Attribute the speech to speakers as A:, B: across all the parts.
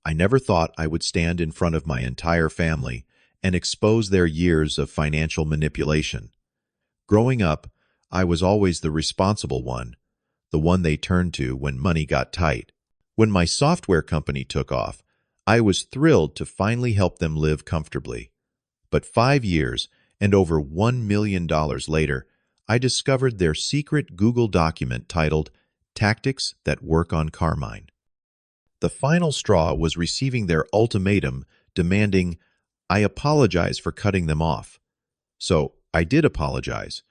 A: I never thought I would stand in front of my entire family and expose their years of financial manipulation. Growing up, I was always the responsible one, the one they turned to when money got tight. When my software company took off, I was thrilled to finally help them live comfortably. But 5 years and over $1 million later, I discovered their secret Google document titled Tactics That Work on Carmine. The final straw was receiving their ultimatum demanding I apologize for cutting them off. So I did apologize,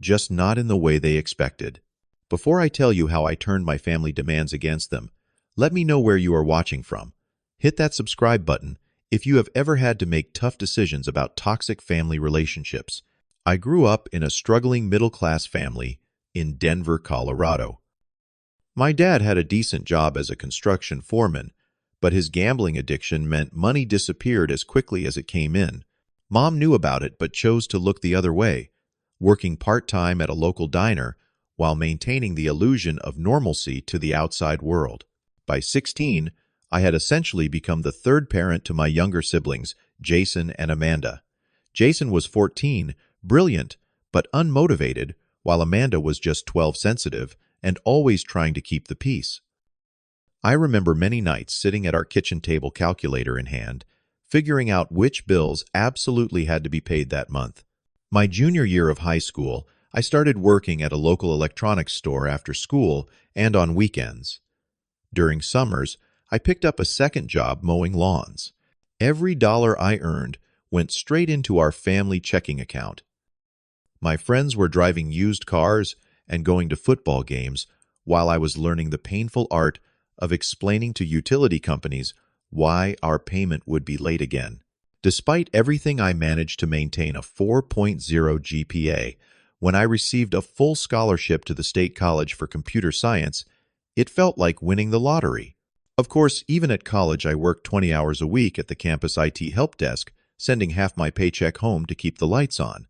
A: just not in the way they expected. Before I tell you how I turned my family demands against them, let me know where you are watching from. Hit that subscribe button if you have ever had to make tough decisions about toxic family relationships. I grew up in a struggling middle-class family in Denver, Colorado. My dad had a decent job as a construction foreman, but his gambling addiction meant money disappeared as quickly as it came in. Mom knew about it but chose to look the other way, working part-time at a local diner while maintaining the illusion of normalcy to the outside world. By 16, I had essentially become the third parent to my younger siblings, Jason and Amanda. Jason was 14, brilliant, but unmotivated, while Amanda was just 12, sensitive, and always trying to keep the peace. I remember many nights sitting at our kitchen table, calculator in hand, figuring out which bills absolutely had to be paid that month. My junior year of high school, I started working at a local electronics store after school and on weekends. During summers, I picked up a second job mowing lawns. Every dollar I earned went straight into our family checking account. My friends were driving used cars and going to football games while I was learning the painful art of explaining to utility companies why our payment would be late again. Despite everything, I managed to maintain a 4.0 GPA. When I received a full scholarship to the State College for Computer Science, it felt like winning the lottery. Of course, even at college, I worked 20 hours a week at the campus IT help desk, sending half my paycheck home to keep the lights on.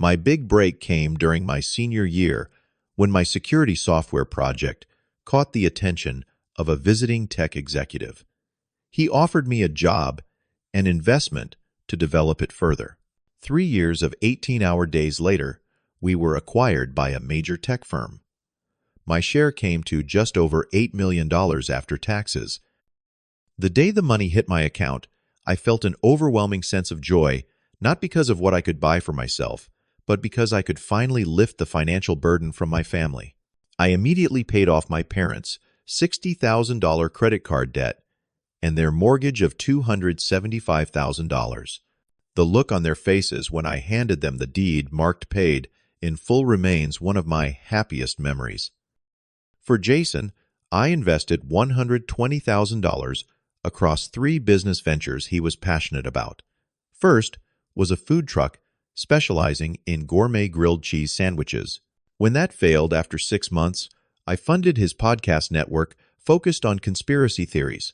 A: My big break came during my senior year when my security software project caught the attention of a visiting tech executive. He offered me a job and investment to develop it further. 3 years of 18-hour days later, we were acquired by a major tech firm. My share came to just over $8 million after taxes. The day the money hit my account, I felt an overwhelming sense of joy, not because of what I could buy for myself, but because I could finally lift the financial burden from my family. I immediately paid off my parents' $60,000 credit card debt and their mortgage of $275,000. The look on their faces when I handed them the deed marked paid in full remains one of my happiest memories. For Jason, I invested $120,000 across 3 business ventures he was passionate about. First was a food truck specializing in gourmet grilled cheese sandwiches. When that failed after 6 months, I funded his podcast network focused on conspiracy theories.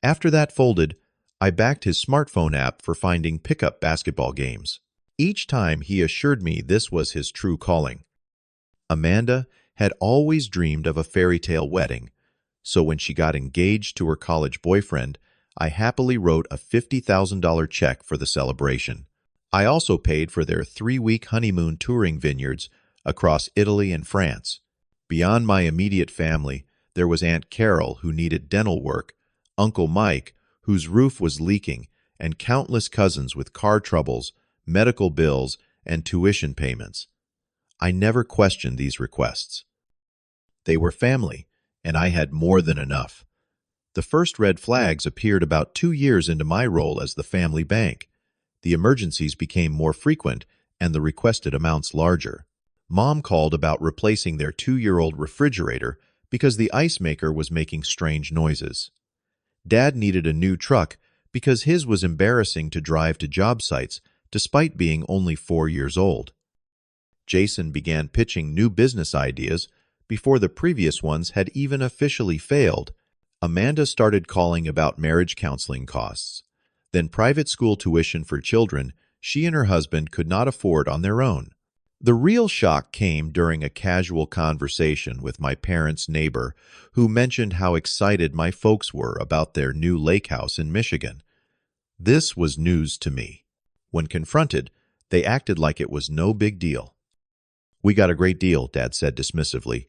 A: After that folded, I backed his smartphone app for finding pickup basketball games. Each time he assured me this was his true calling. Amanda had always dreamed of a fairy tale wedding, so when she got engaged to her college boyfriend, I happily wrote a $50,000 check for the celebration. I also paid for their 3-week honeymoon touring vineyards across Italy and France. Beyond my immediate family, there was Aunt Carol, who needed dental work, Uncle Mike, whose roof was leaking, and countless cousins with car troubles, medical bills, and tuition payments. I never questioned these requests. They were family, and I had more than enough. The first red flags appeared about 2 years into my role as the family bank. The emergencies became more frequent and the requested amounts larger. Mom called about replacing their 2-year-old refrigerator because the ice maker was making strange noises. Dad needed a new truck because his was embarrassing to drive to job sites despite being only 4 years old. Jason began pitching new business ideas before the previous ones had even officially failed. Amanda started calling about marriage counseling costs, then private school tuition for children she and her husband could not afford on their own. The real shock came during a casual conversation with my parents' neighbor who mentioned how excited my folks were about their new lake house in Michigan. This was news to me. When confronted, they acted like it was no big deal. "We got a great deal," Dad said dismissively.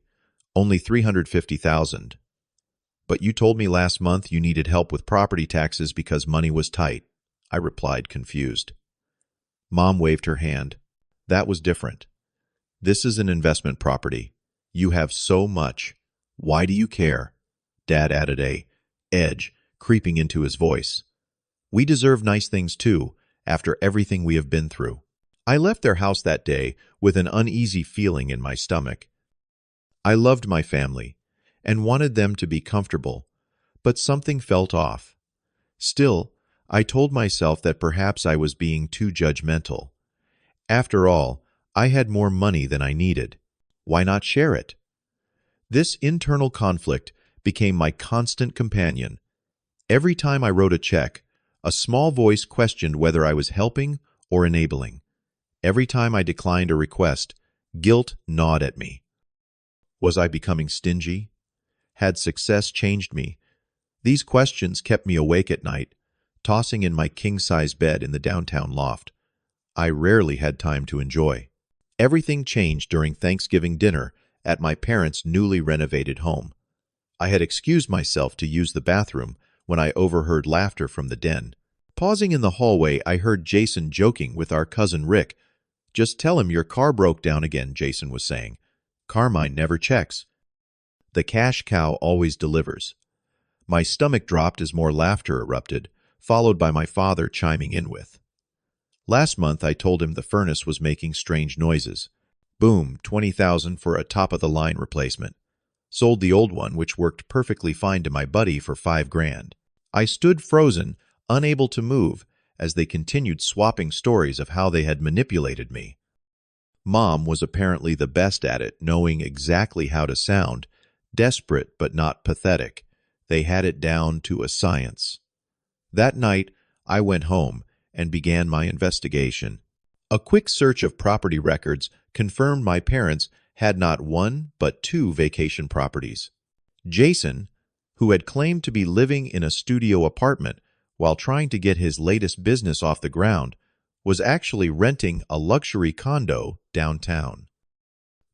A: "Only $350,000. But you told me last month you needed help with property taxes because money was tight." I replied, confused. Mom waved her hand. "That was different. This is an investment property. You have so much. Why do you care?" Dad added a edge creeping into his voice. "We deserve nice things too, after everything we have been through." I left their house that day with an uneasy feeling in my stomach. I loved my family and wanted them to be comfortable, but something felt off. Still, I told myself that perhaps I was being too judgmental. After all, I had more money than I needed. Why not share it? This internal conflict became my constant companion. Every time I wrote a check, a small voice questioned whether I was helping or enabling. Every time I declined a request, guilt gnawed at me. Was I becoming stingy? Had success changed me? These questions kept me awake at night, tossing in my king-size bed in the downtown loft. I rarely had time to enjoy. Everything changed during Thanksgiving dinner at my parents' newly renovated home. I had excused myself to use the bathroom when I overheard laughter from the den. Pausing in the hallway, I heard Jason joking with our cousin Rick. "Just tell him your car broke down again," Jason was saying. "Carmine never checks. The cash cow always delivers." My stomach dropped as more laughter erupted, followed by my father chiming in with, "Last month I told him the furnace was making strange noises. Boom, 20,000 for a top-of-the-line replacement. Sold the old one, which worked perfectly fine, to my buddy for $5,000. I stood frozen, unable to move, as they continued swapping stories of how they had manipulated me. Mom was apparently the best at it, knowing exactly how to sound, desperate but not pathetic. They had it down to a science. That night, I went home and began my investigation. A quick search of property records confirmed my parents had not one but two vacation properties. Jason, who had claimed to be living in a studio apartment while trying to get his latest business off the ground, was actually renting a luxury condo downtown.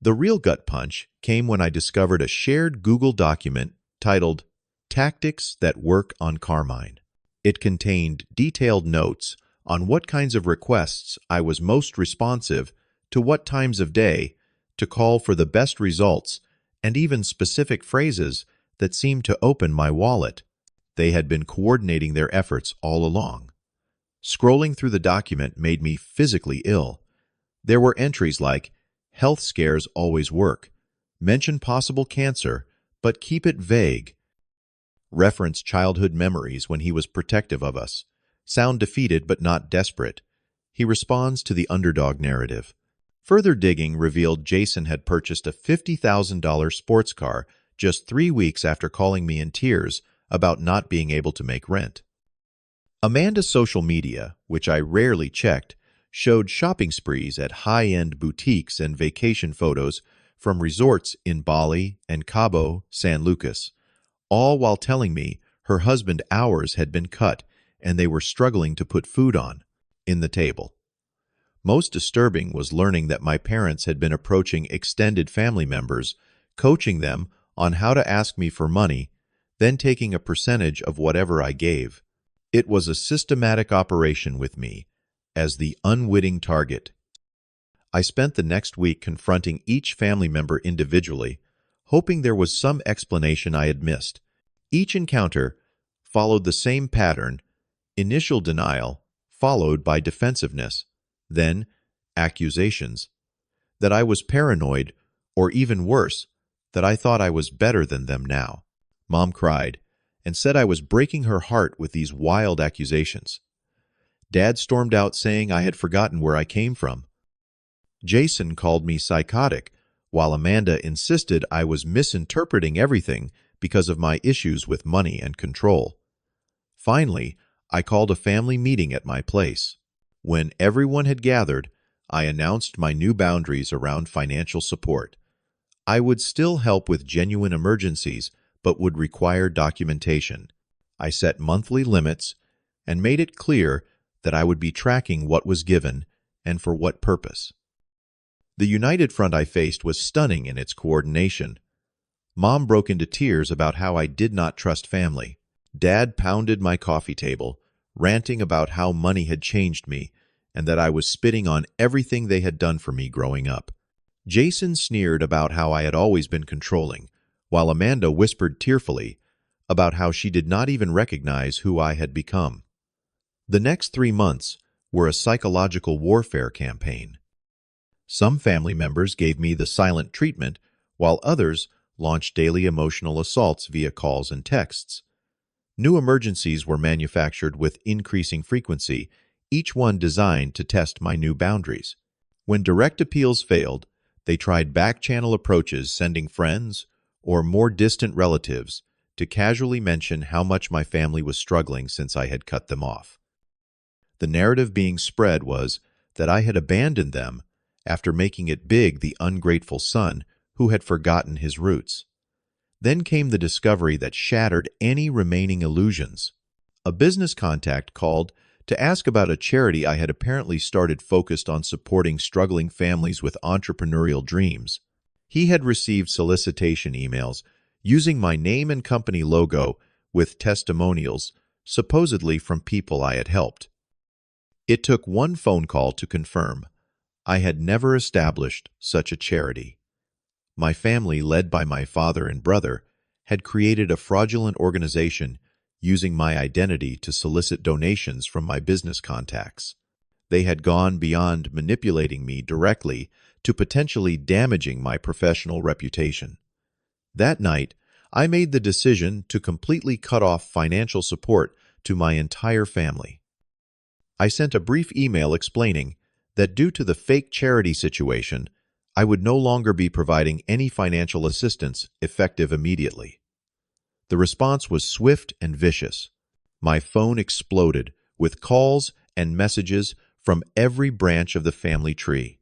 A: The real gut punch came when I discovered a shared Google document titled "Tactics That Work on Carmine." It contained detailed notes on what kinds of requests I was most responsive to, what times of day to call for the best results, and even specific phrases that seemed to open my wallet. They had been coordinating their efforts all along. Scrolling through the document made me physically ill. There were entries like, "Health scares always work. Mention possible cancer, but keep it vague. Reference childhood memories when he was protective of us. Sound defeated but not desperate. He responds to the underdog narrative." Further digging revealed Jason had purchased a $50,000 sports car just 3 weeks after calling me in tears about not being able to make rent. Amanda's social media, which I rarely checked, showed shopping sprees at high-end boutiques and vacation photos from resorts in Bali and Cabo San Lucas, all while telling me her husband's hours had been cut and they were struggling to put food on the table. Most disturbing was learning that my parents had been approaching extended family members, coaching them on how to ask me for money, then taking a percentage of whatever I gave. It was a systematic operation with me, as the unwitting target. I spent the next week confronting each family member individually, hoping there was some explanation I had missed. Each encounter followed the same pattern: initial denial, followed by defensiveness, then accusations. That I was paranoid, or even worse, that I thought I was better than them now. Mom cried and said I was breaking her heart with these wild accusations. Dad stormed out saying I had forgotten where I came from. Jason called me psychotic, while Amanda insisted I was misinterpreting everything because of my issues with money and control. Finally, I called a family meeting at my place. When everyone had gathered, I announced my new boundaries around financial support. I would still help with genuine emergencies, but would require documentation. I set monthly limits and made it clear that I would be tracking what was given and for what purpose. The united front I faced was stunning in its coordination. Mom broke into tears about how I did not trust family. Dad pounded my coffee table, ranting about how money had changed me and that I was spitting on everything they had done for me growing up. Jason sneered about how I had always been controlling, while Amanda whispered tearfully about how she did not even recognize who I had become. The next 3 months were a psychological warfare campaign. Some family members gave me the silent treatment, while others launched daily emotional assaults via calls and texts. New emergencies were manufactured with increasing frequency, each one designed to test my new boundaries. When direct appeals failed, they tried back-channel approaches, sending friends or more distant relatives to casually mention how much my family was struggling since I had cut them off. The narrative being spread was that I had abandoned them after making it big, the ungrateful son who had forgotten his roots. Then came the discovery that shattered any remaining illusions. A business contact called to ask about a charity I had apparently started focused on supporting struggling families with entrepreneurial dreams. He had received solicitation emails using my name and company logo with testimonials, supposedly from people I had helped. It took one phone call to confirm I had never established such a charity. My family, led by my father and brother, had created a fraudulent organization using my identity to solicit donations from my business contacts. They had gone beyond manipulating me directly to potentially damaging my professional reputation. That night, I made the decision to completely cut off financial support to my entire family. I sent a brief email explaining that due to the fake charity situation, I would no longer be providing any financial assistance effective immediately. The response was swift and vicious. My phone exploded with calls and messages from every branch of the family tree.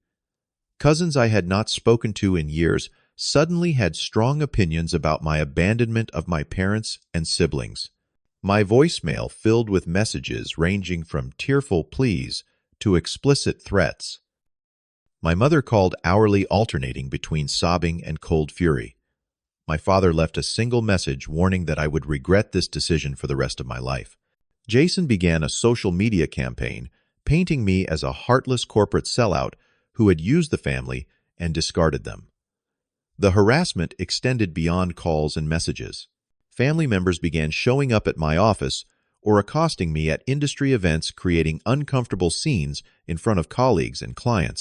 A: Cousins I had not spoken to in years suddenly had strong opinions about my abandonment of my parents and siblings. My voicemail filled with messages ranging from tearful pleas to explicit threats. My mother called hourly, alternating between sobbing and cold fury. My father left a single message warning that I would regret this decision for the rest of my life. Jason began a social media campaign, painting me as a heartless corporate sellout who had used the family and discarded them. The harassment extended beyond calls and messages. Family members began showing up at my office or accosting me at industry events, creating uncomfortable scenes in front of colleagues and clients.